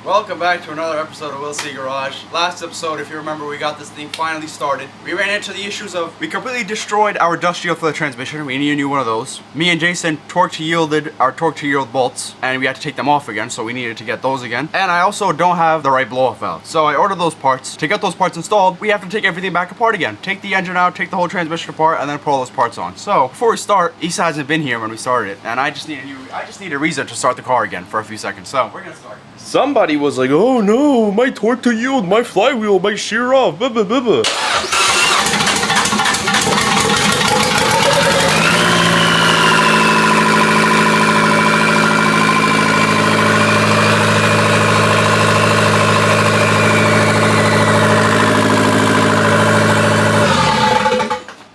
Welcome back to another episode of Will See Garage. Last episode, if you remember, we got this thing finally started. We ran into the issues of, we completely destroyed our dust shield for the transmission. We need a new one of those. Me and Jason torque to yielded our torque to yield bolts, and we had to take them off again, so we needed to get those again. And I also don't have the right blow-off valve. So I ordered those parts. To get those parts installed, we have to take everything back apart again. Take the engine out, take the whole transmission apart, and then put all those parts on. So before we start, Issa hasn't been here when we started it, and I just need a reason to start the car again for a few seconds. So we're gonna start. Somebody was like, oh no, my torque to yield, my flywheel might shear off, blah, blah, blah, blah.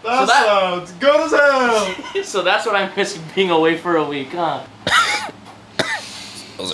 That sounds good as hell. So that's what I'm missing being away for a week, huh?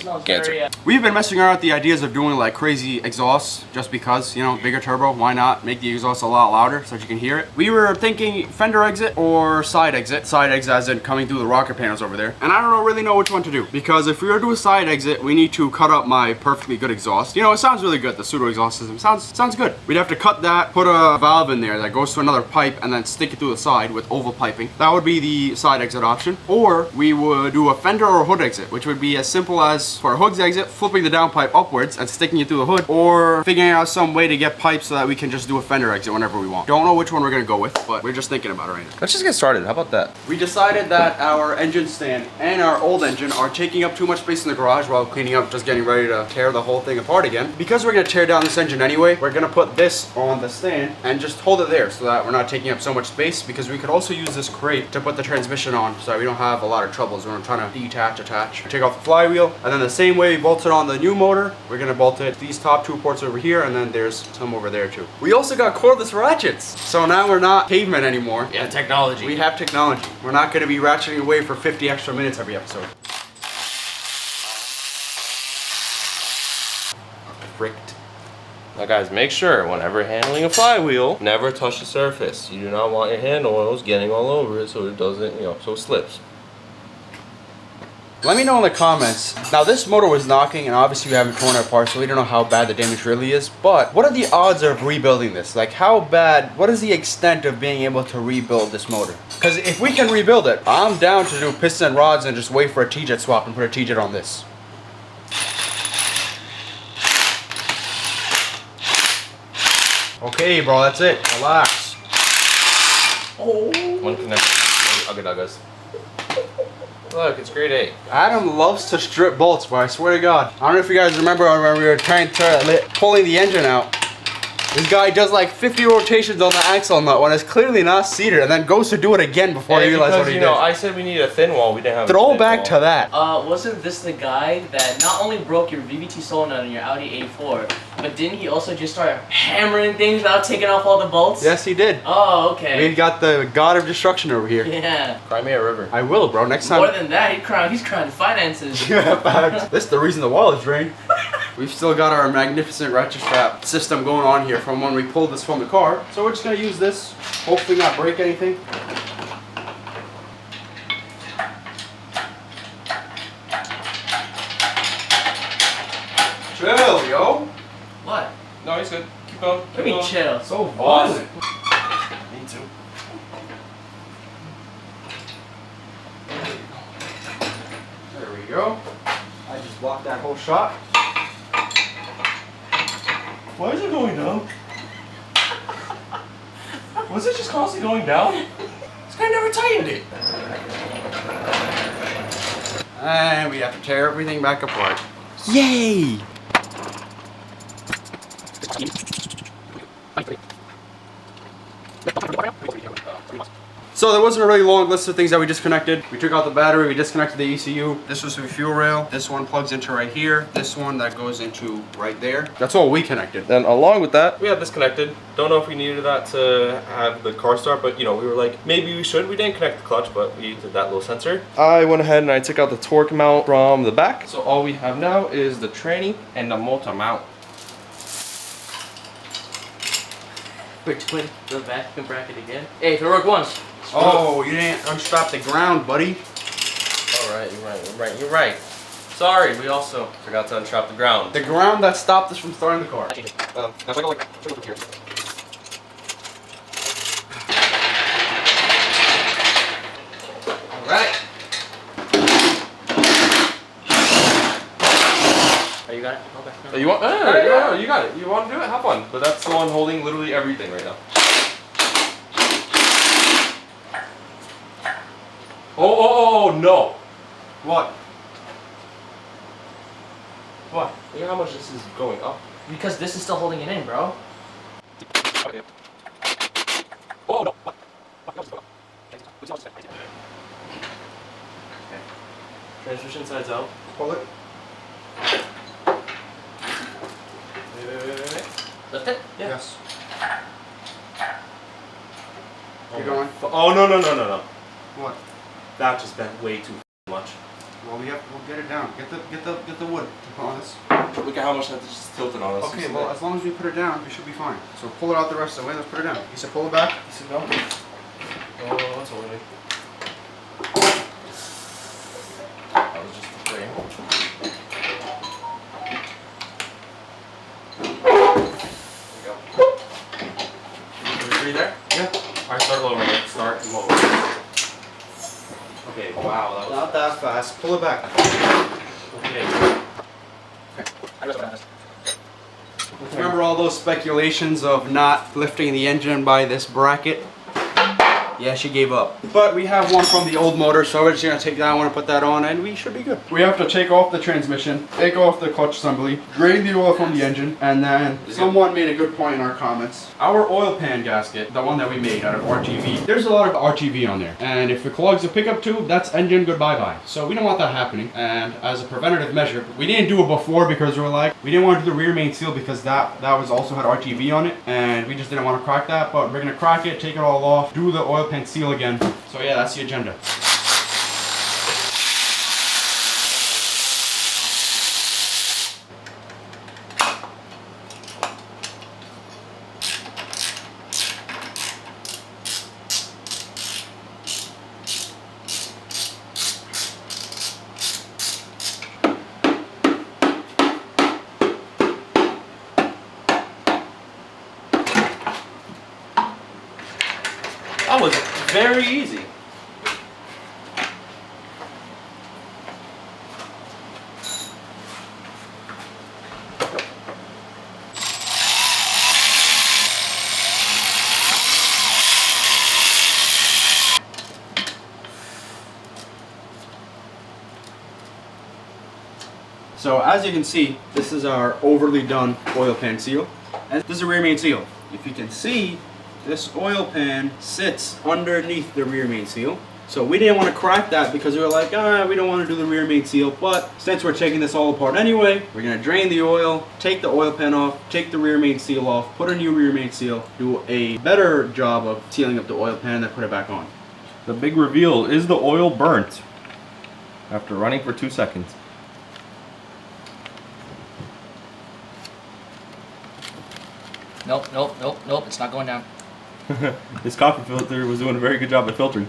Like cancer. We've been messing around with the ideas of doing like crazy exhausts just because, you know, bigger turbo, why not make the exhaust a lot louder so that you can hear it. We were thinking fender exit or side exit. Side exit as in coming through the rocker panels over there. And I don't really know which one to do, because if we were to do a side exit, we need to cut up my perfectly good exhaust. You know, it sounds really good, the pseudo exhaust system. Sounds good. We'd have to cut that, put a valve in there that goes to another pipe, and then stick it through the side with oval piping. That would be the side exit option. Or we would do a fender or hood exit, which would be as simple as, for a hood exit, flipping the downpipe upwards and sticking it through the hood, or figuring out some way to get pipes so that we can just do a fender exit whenever we want. Don't know which one we're gonna go with, but we're just thinking about it right now. Let's just get started. How about that? We decided that our engine stand and our old engine are taking up too much space in the garage while cleaning up, just getting ready to tear the whole thing apart again. Because we're gonna tear down this engine anyway, we're gonna put this on the stand and just hold it there so that we're not taking up so much space, because we could also use this crate to put the transmission on so that we don't have a lot of troubles when we're trying to detach, attach. Take off the flywheel, and then the same way we bolted on the new motor, we're gonna bolt it these top two ports over here, and then there's some over there too. We also got cordless ratchets, so now we're not cavemen anymore. Yeah, technology. We have technology. We're not gonna be ratcheting away for 50 extra minutes every episode. Fricked. Now guys, make sure whenever handling a flywheel, never touch the surface. You do not want your hand oils getting all over it so it doesn't, so it slips. Let me know in the comments. Now this motor was knocking, and obviously we haven't torn it apart, so we don't know how bad the damage really is, but what are the odds of rebuilding this? Like, how bad, what is the extent of being able to rebuild this motor? Because if we can rebuild it, I'm down to do piston rods and just wait for a T-jet swap and put a T-jet on this. Okay, bro, that's it. Relax. Oh. One connection. Okay, guys. Look, it's grade A. Adam loves to strip bolts, but I swear to God. I don't know if you guys remember when we were trying to pulling the engine out. This guy does like 50 rotations on the axle nut when it's clearly not seated, and then goes to do it again before he realizes what he did. I said we need a thin wall. We didn't have. Throw back to that. Wasn't this the guy that not only broke your VVT solenoid on your Audi A4, but didn't he also just start hammering things without taking off all the bolts? Yes, he did. Oh, okay. We got the god of destruction over here. Yeah. Cry me a river. I will, bro. Next time. More than that, he's crying finances. Yeah, facts. This is the reason the wall is drained. We've still got our magnificent ratchet strap system going on here from when we pulled this from the car. So we're just gonna use this, hopefully not break anything. Chill, yo. What? No, he's good. Keep going. Let me chill. So violent. Me too. There we go. I just blocked that whole shot. Why is it going down? Was it just constantly going down? This guy never tightened it. And we have to tear everything back apart. Yay! So there wasn't a really long list of things that we disconnected. We took out the battery, we disconnected the ECU. This was the fuel rail. This one plugs into right here. This one that goes into right there. That's all we connected. Then along with that, we have this connected. Don't know if we needed that to have the car start, but we were like, maybe we should. We didn't connect the clutch, but we did that little sensor. I went ahead and I took out the torque mount from the back. So all we have now is the tranny and the motor mount. Quick, put the vacuum bracket again. Hey, if it worked once. Oh, you didn't unstrap the ground, buddy. All right, you're right. Sorry, we also forgot to unstrap the ground. The ground that stopped us from starting the car. That's like here. Alright. Oh, you got it? Okay. Oh, you want? Yeah, you got it. You want to do it? Have fun. But that's the one holding literally everything right now. Oh, no. What? What? Look at how much this is going up. Because this is still holding it in, bro. Okay. Oh, no. Transmission sides out. Pull it. Wait. Lift it? Yeah. Yes. Keep going. Oh, no. What? That just bent way too much. Well, we'll get it down. Get the wood to put on this. Look at how much that just tilted on us. Okay, well, as long as we put it down, we should be fine. So pull it out the rest of the way. Let's put it down. You said pull it back. You said no? Oh, that's holding. That was just the frame. There we go. Are we free there? Yeah. Alright, start lowering it. Start low. Okay, wow, that was... Not that fast. Pull it back. Okay. Remember all those speculations of not lifting the engine by this bracket? Yeah, she gave up. But we have one from the old motor, so we're just gonna take that one and put that on, and we should be good. We have to take off the transmission, take off the clutch assembly, drain the oil from the engine, and then someone made a good point in our comments. Our oil pan gasket, the one that we made out of RTV, there's a lot of RTV on there. And if it clogs the pickup tube, that's engine goodbye-bye. So we don't want that happening. And as a preventative measure, we didn't do it before because we were like, we didn't want to do the rear main seal because that was also had RTV on it. And we just didn't want to crack that, but we're gonna crack it, take it all off, do the oil pan seal again. So yeah, that's the agenda. That was very easy. So as you can see, this is our overly done oil pan seal. And this is a rear main seal. If you can see, this oil pan sits underneath the rear main seal. So we didn't want to crack that because we were like, we don't want to do the rear main seal. But since we're taking this all apart anyway, we're going to drain the oil, take the oil pan off, take the rear main seal off, put a new rear main seal, do a better job of sealing up the oil pan, and then put it back on. The big reveal, is the oil burnt? After running for 2 seconds. Nope, it's not going down. This coffee filter was doing a very good job at filtering.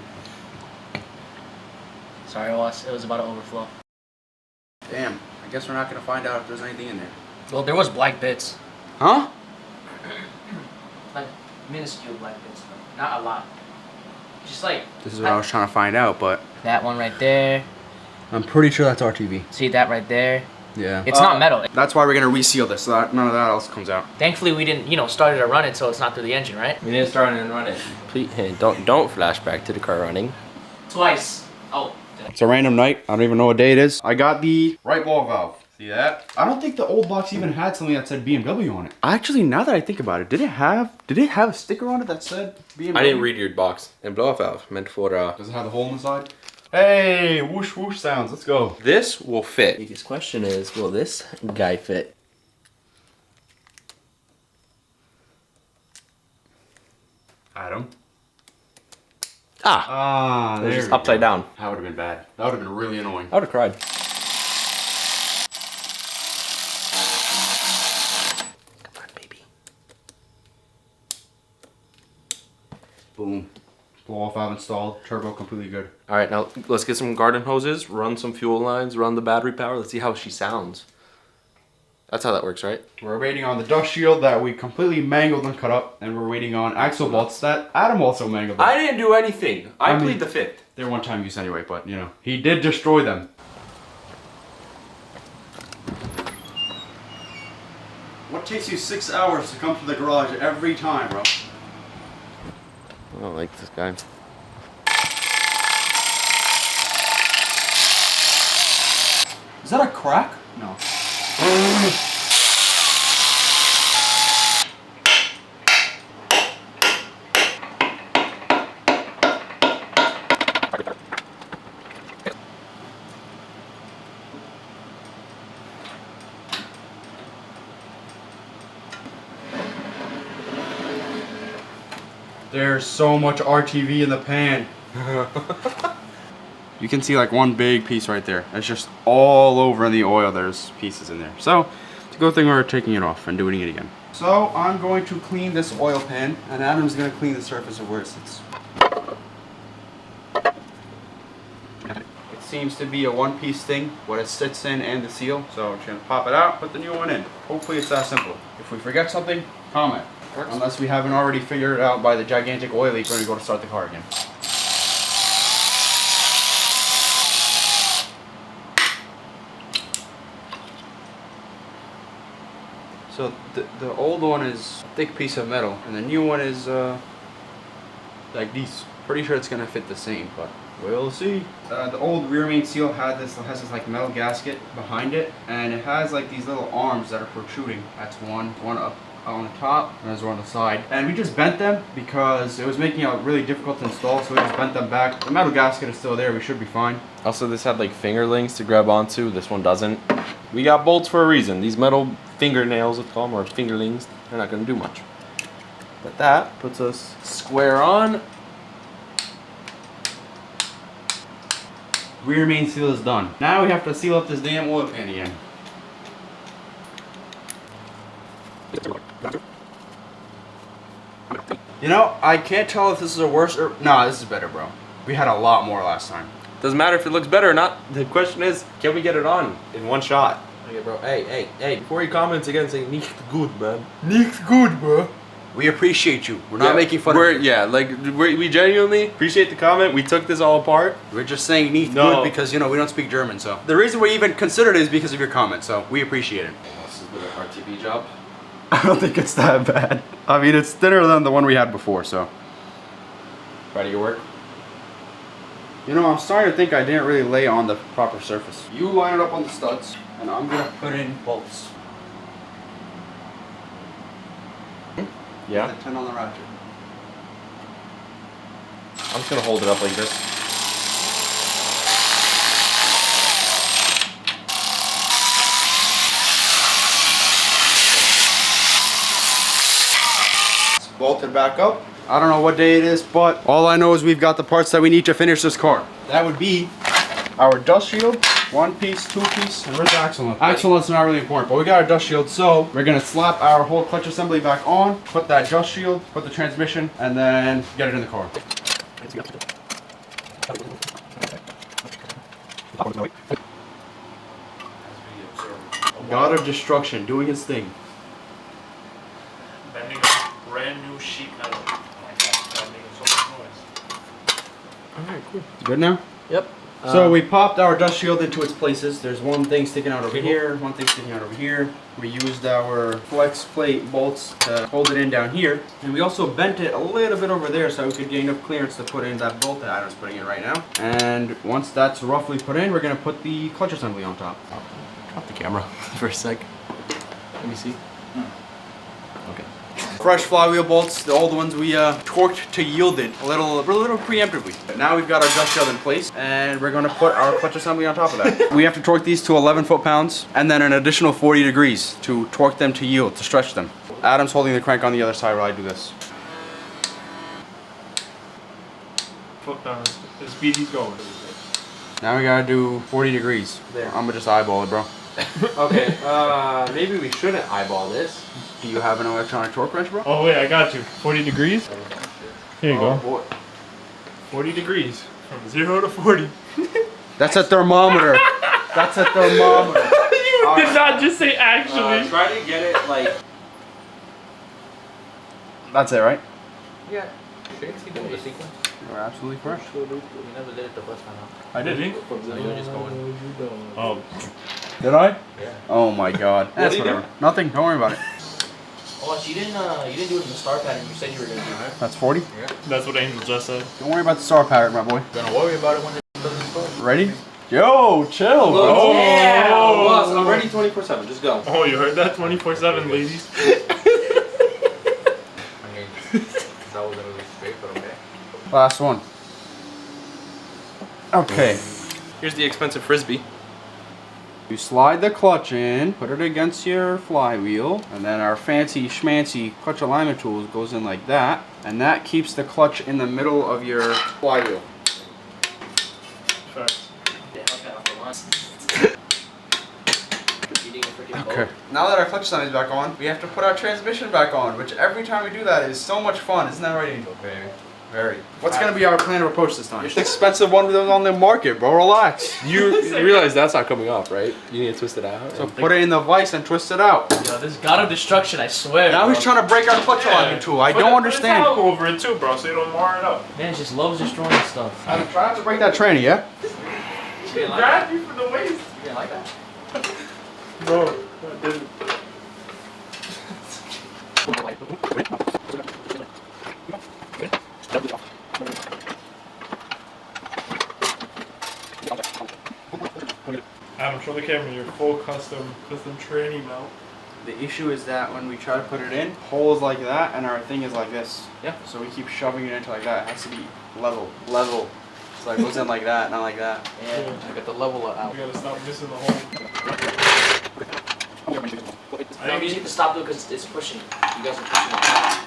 Sorry, boss, it was about to overflow. Damn, I guess we're not going to find out if there's anything in there. Well, there was black bits. Huh? Like, minuscule black bits, though. Not a lot. Just like... This is what I was trying to find out, but that one right there. I'm pretty sure that's RTV. See that right there? Yeah. It's not metal. That's why we're going to reseal this, so that none of that else comes out. Thankfully, we didn't, start it to run it, so it's not through the engine, right? We didn't start it and run it. Please, hey, don't flash back to the car running. Twice. Oh. It's a random night. I don't even know what day it is. I got the right ball valve. See that? I don't think the old box even had something that said BMW on it. Actually, now that I think about it, did it have a sticker on it that said BMW? I didn't read your box. And blow off valve meant for Does it have the hole in the side? Hey, whoosh whoosh sounds. Let's go. this will fit. Biggest question is, will this guy fit? Adam. Ah, There it's just we upside go. down. That would have been bad. That would have been really annoying. I would have cried. Come on, baby. Boom. Blow-off valve installed, turbo completely good. All right, now let's get some garden hoses, run some fuel lines, run the battery power. Let's see how she sounds. That's how that works, right? We're waiting on the dust shield that we completely mangled and cut up, and we're waiting on axle bolts that Adam also mangled. I didn't do anything. I mean, plead the fifth. They're one-time use anyway, but you know, he did destroy them. What takes you 6 hours to come to the garage every time, bro? I don't like this guy. Is that a crack? No. There's so much RTV in the pan. You can see like one big piece right there. It's just all over in the oil. There's pieces in there. So it's a good thing we're taking it off and doing it again. So I'm going to clean this oil pan, and Adam's going to clean the surface of where it sits. It seems to be a one-piece thing, what it sits in and the seal. So we're just going to pop it out, put the new one in. Hopefully it's that simple. If we forget something, comment. Unless we haven't already figured it out by the gigantic oil leak, we're going to go to start the car again. So the old one is a thick piece of metal, and the new one is like this. Pretty sure it's gonna fit the same, but we'll see. The old rear main seal has this like metal gasket behind it, and it has like these little arms that are protruding. That's one up on the top, and there's one on the side. And we just bent them because it was making it really difficult to install, so we just bent them back. The metal gasket is still there. We should be fine. Also, this had like fingerlings to grab onto. This one doesn't. We got bolts for a reason. These metal fingernails, let's call them, or fingerlings, they're not going to do much. But that puts us square on. Rear main seal is done. Now we have to seal up this damn oil pan again. You know, I can't tell if this is a worse or... Nah, this is better, bro. We had a lot more last time. Doesn't matter if it looks better or not. The question is, can we get it on in one shot? Okay, bro. Hey. Before you comment again, say, nicht gut, man. Nick's good, bro. We appreciate you. We're not making fun of you. Yeah, like, we genuinely appreciate the comment. We took this all apart. We're just saying nicht good because, you know, we don't speak German, so. The reason we even considered it is because of your comment, so we appreciate it. This has been an RTV job. I don't think it's that bad. I mean, it's thinner than the one we had before, so. Proud of your work? You know, I'm starting to think I didn't really lay on the proper surface. You line it up on the studs, and I'm gonna put in bolts. Yeah? 10 on the ratchet. I'm just gonna hold it up like this. It's bolted back up. I don't know what day it is, but all I know is we've got the parts that we need to finish this car. That would be our dust shield, one piece, two piece, and where's the axle nut? Axle nut's not really important, but we got our dust shield, so we're gonna slap our whole clutch assembly back on, put that dust shield, put the transmission, and then get it in the car. God of Destruction doing his thing. Bending a brand new sheet metal. Oh my God, God, making so much noise. Alright, cool. Good now? Yep. So we popped our dust shield into its places. There's one thing sticking out over here, one thing sticking out over here. We used our flex plate bolts to hold it in down here. And we also bent it a little bit over there so we could gain enough clearance to put in that bolt that Adam's putting in right now. And once that's roughly put in, we're gonna put the clutch assembly on top. Drop the camera for a sec. Let me see. Okay. Fresh flywheel bolts, the old ones we torqued to yield it a little preemptively. But now we've got our dust shield in place, and we're gonna put our clutch assembly on top of that. We have to torque these to 11 foot-pounds, and then an additional 40 degrees to torque them to yield, to stretch them. Adam's holding the crank on the other side while I do this. Foot down as speed he's going. Now we gotta do 40 degrees. There. I'm gonna just eyeball it, bro. Okay, maybe we shouldn't eyeball this. Do you have an electronic torque wrench, bro? Oh wait, I got you. 40 degrees? Here you Oh, go. boy. 40 degrees. From 0 to 40. That's a thermometer. That's a thermometer. You did not just say actually. Try to get it like. That's it, right? Yeah. Should you do the sequence? You're absolutely correct. You never did it the first time out. I did. Really? No, you were just going. Oh. Did I? Yeah. Oh my god. That's did you do? whatever. Nothing. Don't worry about it. Oh, so you didn't do it in the star pattern you said you were gonna do, right? That's 40. That's what Angel just said. Don't worry about the star pattern, my boy. Gonna worry about it when it doesn't start. Ready? Yo, chill, bro. Oh, Yeah. Boss, I'm ready 24/7. Just go. Oh, you heard that? 24/7, ladies. I mean, that wasn't really straight, but okay. Last one. Okay. Here's the expensive frisbee. You slide the clutch in, put it against your flywheel, and then our fancy schmancy clutch alignment tool goes in like that, and that keeps the clutch in the middle of your flywheel. Facts. Yeah, okay, off the line. Eating a freaking boat. Okay. Now that our clutch sign is back on, we have to put our transmission back on, which every time we do that is so much fun. Isn't that right, Angel? Very. What's gonna be our plan of approach this time? It's the expensive one that was on the market, bro. Relax. You realize that's not coming off, right? You need to twist it out. So put it in the vise and twist it out. Yo, this is God of destruction, I swear. Now bro. he's trying to break our clutch alignment tool. I don't understand. Put a towel over it too, bro, so you don't mar it up. Man just loves destroying stuff. I'm trying to break that tranny, yeah? Grab you from the waist. You didn't like that? Bro, I didn't. Adam, show the camera your full custom tranny mount. The issue is that when we try to put it in, holes like that, and our thing is like this. Yeah. So we keep shoving it into like that. It has to be level. So it goes in like that, not like that. Yeah, I got the level out. You gotta stop missing the hole. No, you need to stop though because it's pushing. You guys are pushing it.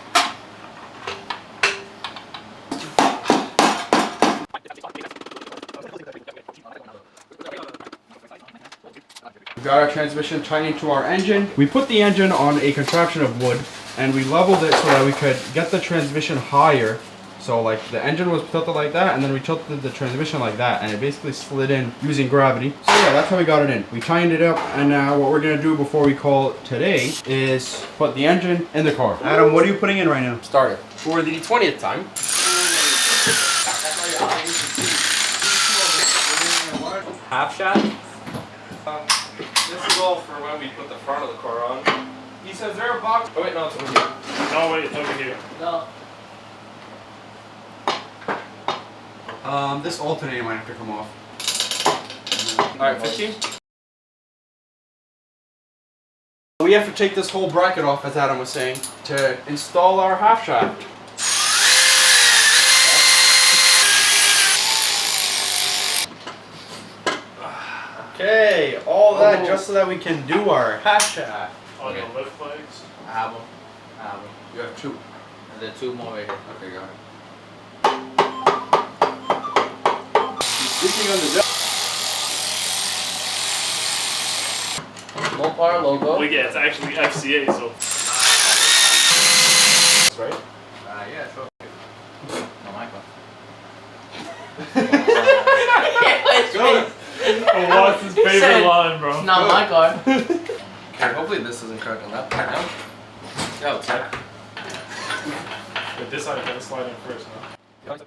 We got our transmission tied into our engine. We put the engine on a contraption of wood, and we leveled it so that we could get the transmission higher. So like the engine was tilted like that, and then we tilted the transmission like that, and it basically slid in using gravity. So yeah, that's how we got it in. We tightened it up, and now what we're gonna do before we call it today is put the engine in the car. Adam, what are you putting in right now? Started. For the 20th time. Half shot? This is all for when we put the front of the car on. He says there a box. Oh wait, no, it's over here. No, wait, it's over here. No. This alternator might have to come off. Alright, 15. We have to take this whole bracket off, as Adam was saying, to install our half shaft. Okay, all that just so that we can do our half shaft. On the lift legs. I have them. You have two. And there are two more right here. Okay, got it. Speaking on the Mopar logo. Well, yeah, it's actually FCA, so. right? Yeah, sure. No, my car. What's his favorite said- line, bro? It's not my car. Okay, hopefully this doesn't crack on that part now. Yeah, it's like. But this side gotta slide in first, no?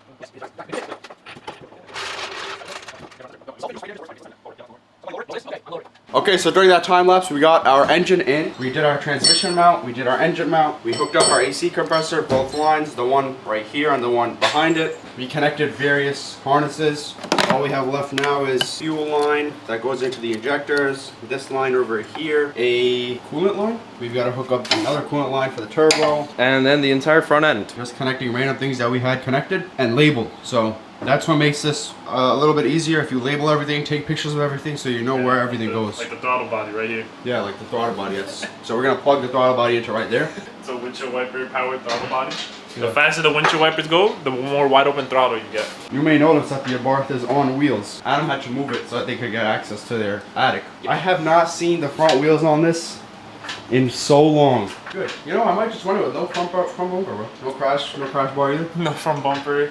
Okay, so during that time lapse, we got our engine in. We did our transmission mount, we did our engine mount. We hooked up our AC compressor, both lines, the one right here and the one behind it. We connected various harnesses. All we have left now is fuel line that goes into the injectors. This line over here, a coolant line. We've got to hook up another coolant line for the turbo. And then the entire front end. Just connecting random things that we had connected and labeled. So that's what makes this a little bit easier. If you label everything, take pictures of everything so you know where everything goes. Like the throttle body right here. Yeah, like the throttle body, yes. So we're gonna plug the throttle body into right there. It's a windshield wiper powered throttle body. Yeah. The faster the windshield wipers go, the more wide open throttle you get. You may notice that the Abarth is on wheels. Adam had to move it so that they could get access to their attic. I have not seen the front wheels on this in so long. Good. You know, I might just run it with no front bumper, bro. No crash bar either. No front bumper.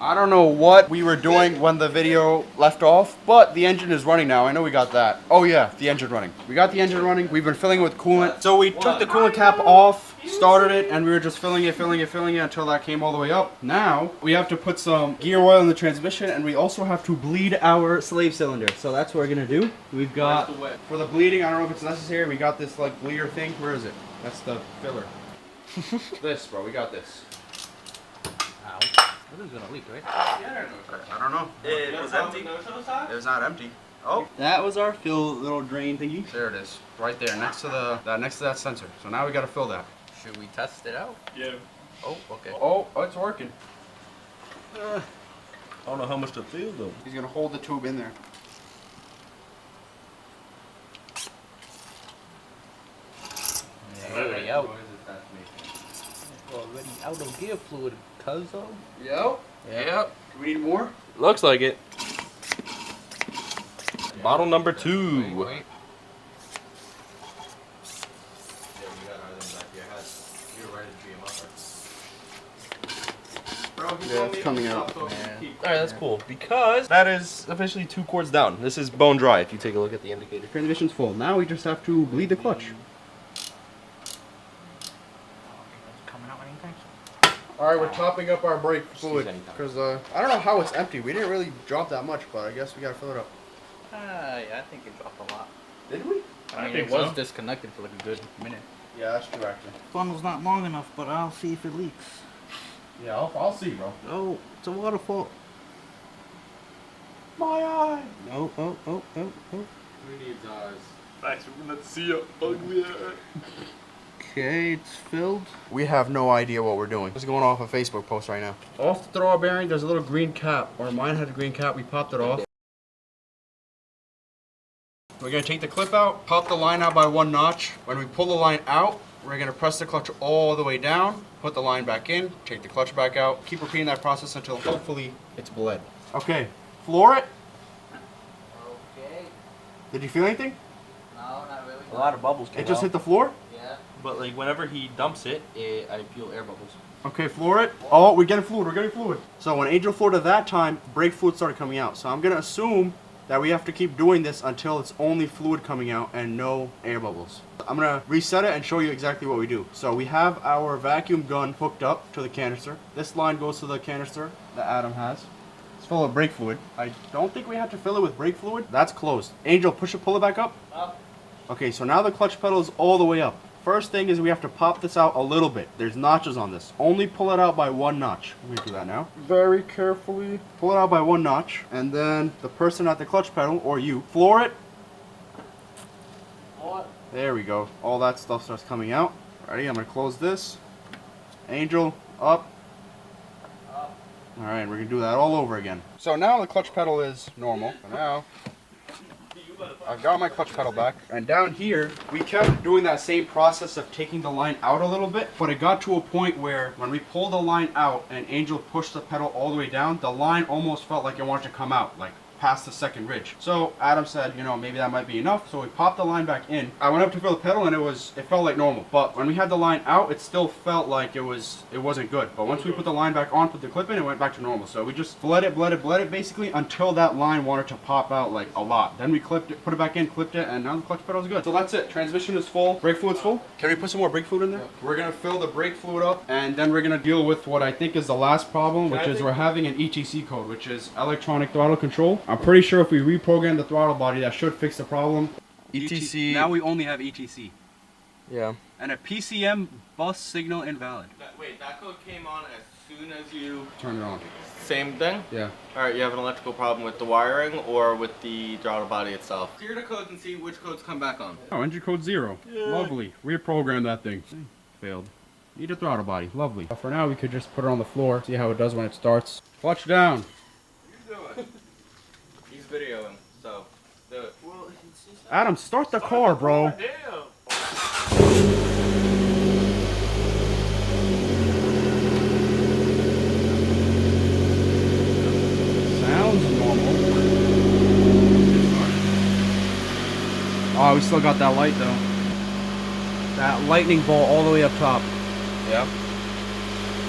I don't know what we were doing when the video left off, but the engine is running now. I know we got that. Oh yeah, the engine running. We got the engine running. We've been filling it with coolant. So we took the coolant cap off, started it, and we were just filling it until that came all the way up. Now we have to put some gear oil in the transmission, and we also have to bleed our slave cylinder. So that's what we're gonna do. We've got, for the bleeding, I don't know if it's necessary, we got this like bleeder thing. Where is it? That's the filler. This, bro, we got this. Ow. This is gonna leak, right? I don't know. It was empty. It was not empty. Oh, that was our fill little drain thingy. There it is, right there, next to that sensor. So now we gotta fill that. Should we test it out? Yeah. Oh, okay. Oh, it's working. I don't know how much to fill though. He's gonna hold the tube in there. Already out. Already out of gear fluid, cuzzo. Yep. Yep. Do we need more? Looks like it. Bottle number 2. Wait. Yeah, it's coming out. Alright, that's cool. Because that is officially 2 quarts down. This is bone dry if you take a look at the indicator. Transmission's full. Now we just have to bleed the clutch. Alright, we're topping up our brake fluid. Because, I don't know how it's empty. We didn't really drop that much, but I guess we gotta fill it up. Yeah, I think it dropped a lot. Did we? I mean, think it was so. disconnected for like a good minute. Yeah, that's true, actually. Funnel's not long enough, but I'll see if it leaks. Yeah, I'll see, bro. Oh, it's a waterfall. My eye! Oh, oh, oh, oh, oh. We need eyes. Thanks, we're gonna see your ugly eye. Okay, it's filled. We have no idea what we're doing. It's going off a Facebook post right now. Off the throttle bearing, there's a little green cap. Or mine had a green cap, we popped it off. We're gonna take the clip out, pop the line out by 1 notch. When we pull the line out, we're gonna press the clutch all the way down, put the line back in, take the clutch back out, keep repeating that process until hopefully it's bled. Okay, floor it. Okay. Did you feel anything? No, not really. A lot of bubbles came It just out. hit the floor? Yeah. But like whenever he dumps it, I feel air bubbles. Okay, floor it. Oh, we're getting fluid, So when Angel floored at that time, brake fluid started coming out. So I'm gonna assume that we have to keep doing this until it's only fluid coming out and no air bubbles. I'm gonna reset it and show you exactly what we do. So we have our vacuum gun hooked up to the canister. This line goes to the canister that Adam has. It's full of brake fluid. I don't think we have to fill it with brake fluid. That's closed. Angel, pull it back up. Up. Okay, so now the clutch pedal is all the way up. First thing is we have to pop this out a little bit. There's notches on this. Only pull it out by 1 notch. I'm gonna do that now. Very carefully. Pull it out by 1 notch. And then the person at the clutch pedal, or you, floor it. What? There we go. All that stuff starts coming out. Ready? I'm gonna close this. Angel, up. Up. Alright, we're gonna do that all over again. So now the clutch pedal is normal. So now I've got my clutch pedal back, and down here we kept doing that same process of taking the line out a little bit, but it got to a point where when we pulled the line out and Angel pushed the pedal all the way down, the line almost felt like it wanted to come out, like past the second ridge. So Adam said, you know, maybe that might be enough, so we popped the line back in. I went up to fill the pedal and it felt like normal, but when we had the line out, it still felt like it wasn't good. But once we put the line back on, put the clip in, it went back to normal. So we just bled it basically until that line wanted to pop out like a lot. Then we clipped it, put it back in, clipped it, and now the clutch pedal is good. So that's it. Transmission is full, brake fluid's full. Can we put some more brake fluid in there? We're gonna fill the brake fluid up, and then we're gonna deal with what I think is the last problem, which is we're having an ETC code, which is electronic throttle control. I'm pretty sure if we reprogram the throttle body, that should fix the problem. ETC. Now we only have ETC. Yeah. And a PCM bus signal invalid. Wait, that code came on as soon as you... Turn it on. Same thing? Yeah. Alright, you have an electrical problem with the wiring or with the throttle body itself? Clear the codes and see which codes come back on. Oh, engine code 0. Lovely. Reprogram that thing. Failed. Need a throttle body. Lovely. For now, we could just put it on the floor, see how it does when it starts. Clutch down. What are you doing? He's videoing, so do it. Adam, start the car, bro. Damn. Sounds normal. Oh, we still got that light though. That lightning bolt all the way up top. Yeah.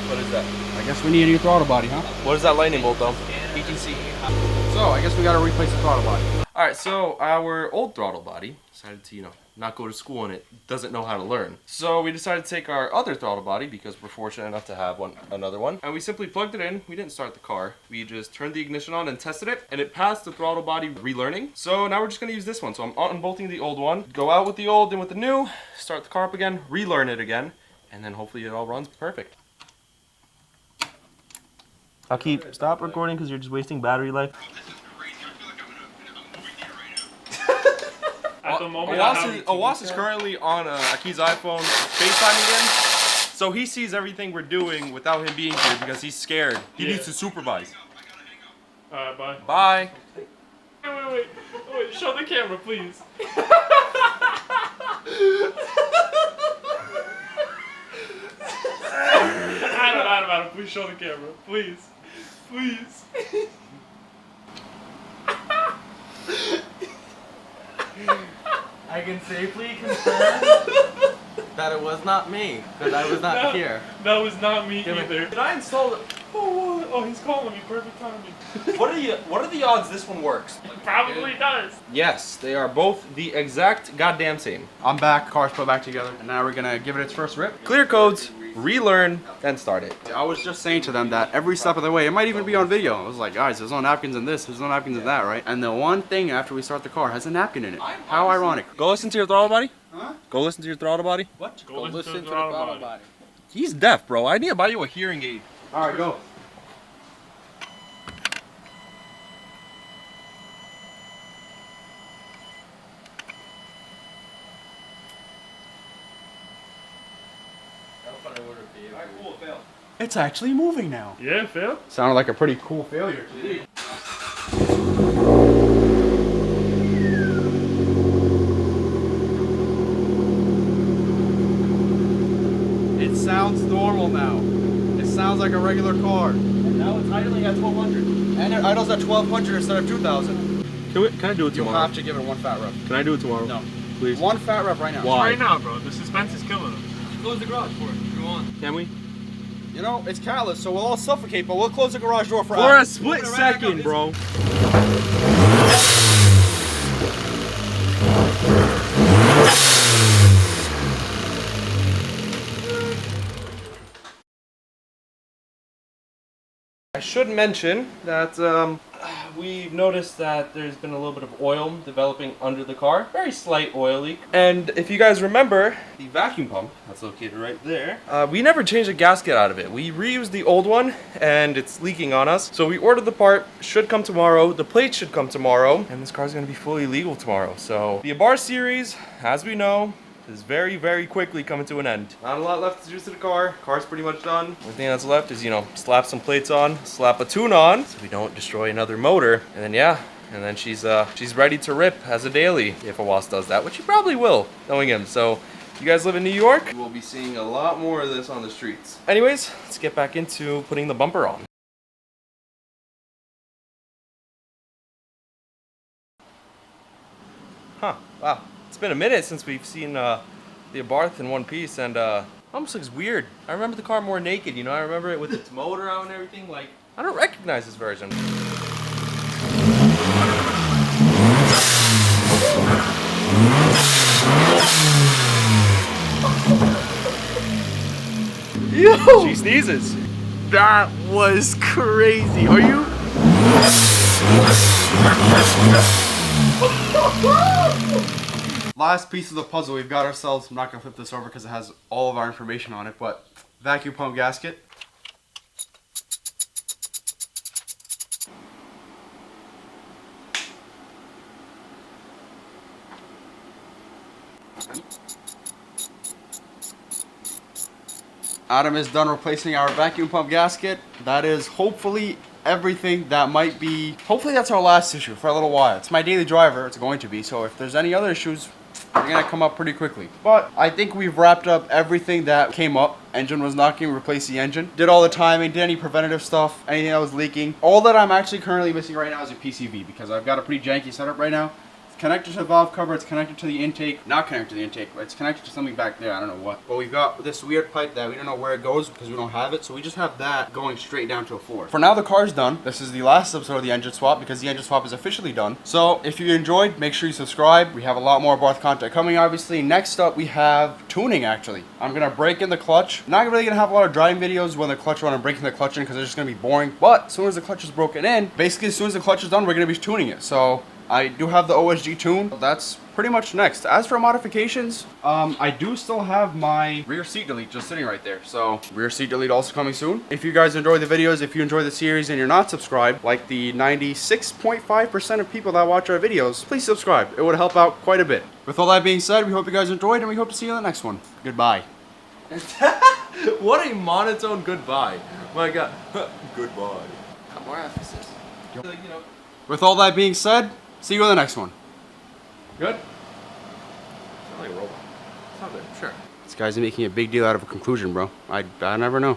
What is that? I guess we need a new throttle body, huh? What is that lightning bolt though? ETC. So I guess we gotta replace the throttle body. Alright, so our old throttle body decided to, not go to school and it doesn't know how to learn. So we decided to take our other throttle body, because we're fortunate enough to have another one, and we simply plugged it in. We didn't start the car. We just turned the ignition on and tested it, and it passed the throttle body relearning. So now we're just gonna use this one. So I'm unbolting the old one, go out with the old, in with the new, start the car up again, relearn it again, and then hopefully it all runs perfect. I'll stop recording because you're just wasting battery life. At the moment, Awas is currently on Aki's iPhone FaceTiming in, so he sees everything we're doing without him being here because he's scared. He needs to supervise. Alright, bye. Bye. Wait, show the camera, please. Adam, please show the camera. Please. I can safely confirm that it was not me, because I was not here. That was not me Give it. either. Did I install it? Oh, he's calling me. Perfect timing. What are the odds this one works? Probably does. Yes, they are both the exact goddamn same. I'm back, car's put back together, and now we're gonna give it its first rip. Clear codes, relearn, then start it. I was just saying to them that every step of the way, it might even be on video. I was like, guys, there's no napkins in this, there's no napkins in that, right? And the one thing after we start the car has a napkin in it. How ironic. Go listen to your throttle body. Huh? Go listen to your throttle body. What? Go listen to the throttle body. He's deaf, bro. I need to buy you a hearing aid. All right, go. It's actually moving now. Yeah, Phil. Sounded like a pretty cool failure to me. It sounds normal now. It sounds like a regular car. And now it's idling at 1200. And it idles at 1200 instead of 2000. Can I do it You tomorrow? have to give it one fat rev. Can I do it tomorrow? No. Please. One fat rev right now. Why? Right now, bro. The suspense is killing us. Close the garage for it. Go on. Can we? You know, it's catalyst, so we'll all suffocate, but we'll close the garage door for For Adam. a split second, bro. I should mention that we've noticed that there's been a little bit of oil developing under the car. Very slight oil leak. And if you guys remember, the vacuum pump that's located right there, we never changed the gasket out of it. We reused the old one and it's leaking on us. So we ordered the part, should come tomorrow. The plate should come tomorrow. And this car's gonna be fully legal tomorrow. So the Abarth series, as we know, is very, very quickly coming to an end. Not a lot left to do to the car. Car's pretty much done. Only thing that's left is, slap some plates on, slap a tune on, so we don't destroy another motor. And then, yeah, and then she's ready to rip as a daily if Awas does that, which he probably will, knowing him. So, if you guys live in New York, we'll be seeing a lot more of this on the streets. Anyways, let's get back into putting the bumper on. Huh, wow. It's been a minute since we've seen the Abarth in one piece, and almost looks weird. I remember the car more naked, I remember it with its motor out and everything. Like, I don't recognize this version. Yo! She sneezes. That was crazy. Are you? Last piece of the puzzle we've got ourselves. I'm not gonna flip this over because it has all of our information on it, but vacuum pump gasket. Adam is done replacing our vacuum pump gasket. That is hopefully everything that might be. Hopefully that's our last issue for a little while. It's my daily driver, it's going to be, so if there's any other issues, they're gonna come up pretty quickly. But I think we've wrapped up everything that came up. Engine was knocking, replaced the engine. Did all the timing, did any preventative stuff, anything that was leaking. All that I'm actually currently missing right now is a PCV because I've got a pretty janky setup right now. connected to the valve cover, it's connected to the intake, not connected to the intake, it's connected to something back there, I don't know what. But we've got this weird pipe that we don't know where it goes because we don't have it, so we just have that going straight down to a Ford. For now, the car's done. This is the last episode of the engine swap because the engine swap is officially done. So if you enjoyed, make sure you subscribe. We have a lot more Abarth content coming, obviously. Next up, we have tuning, actually. I'm gonna break in the clutch. Not really gonna have a lot of driving videos when the clutch run and breaking the clutch in because they're just gonna be boring. But as soon as the clutch is broken in, basically as soon as the clutch is done, we're gonna be tuning it. So I do have the OSG tune. That's pretty much next. As for modifications, I do still have my rear seat delete just sitting right there. So rear seat delete also coming soon. If you guys enjoy the videos, if you enjoy the series and you're not subscribed, like the 96.5% of people that watch our videos, please subscribe. It would help out quite a bit. With all that being said, we hope you guys enjoyed and we hope to see you in the next one. Goodbye. What a monotone goodbye. My God. Goodbye. More emphasis. With all that being said, see you in the next one. Good? It's not like a robot. It's not there. Sure. This guy's making a big deal out of a conclusion, bro. I never know.